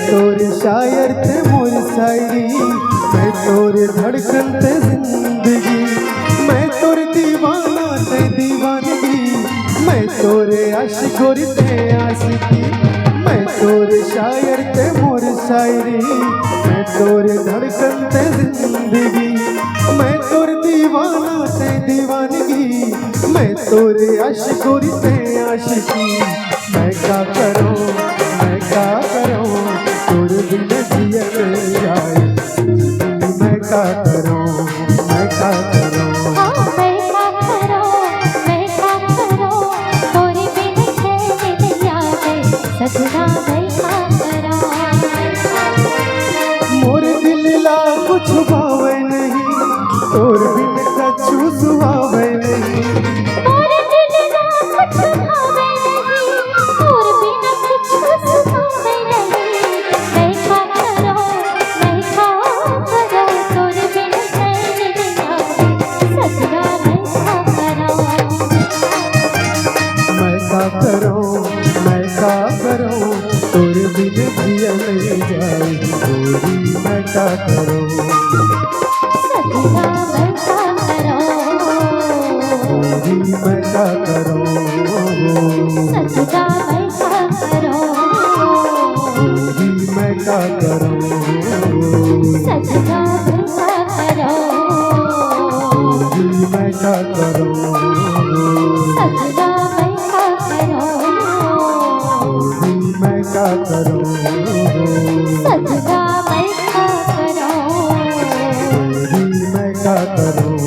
तोरे शायर थे मोर शायरी, मैं तोरे धड़कन थे जिंदगी, मैं तोरे दीवाना थे दीवानगी, मैं तोरे आशिकोरी थे आशिकी। मैं तोरे शायर थे मोर शायरी, मैं तोरे धड़कन थे जिंदगी, मैं तोरे दीवाना थे दीवानगी, मैं तोरे आशिकोरी थे आशिकी। मैं क्या करूं, मैं क्या करूं, तोरे बिन जियल जाए, मैं क्या करूं, मैं क्या करूं। मोर दिल ला कुछ भावे नहीं, तोर बिन कछु सुहावे नहीं। मोर दिल ला कुछ भावे नहीं, तोर बिन कछु सुहावे नहीं। मैं क्या करूं, मैं क्या करूं, तोर बिन नहीं आवे सजना। मैं क्या करूं, मैं क्या करूं, मैं क्या करूं, तोरे बिन जिया नहीं जाए गोरी। मैं क्या करूं, सजना मैं क्या करूं, गोरी मैं क्या करूं, सजना मैं क्या करूं, गोरी मैं क्या करूं, सजना मैं क्या करूं, गोरी मैं क्या करूं, सजना मैं क्या करूं, गोरी मैं क्या करूं, सजना मैं क्या करूं, गोरी मैं क्या करूं।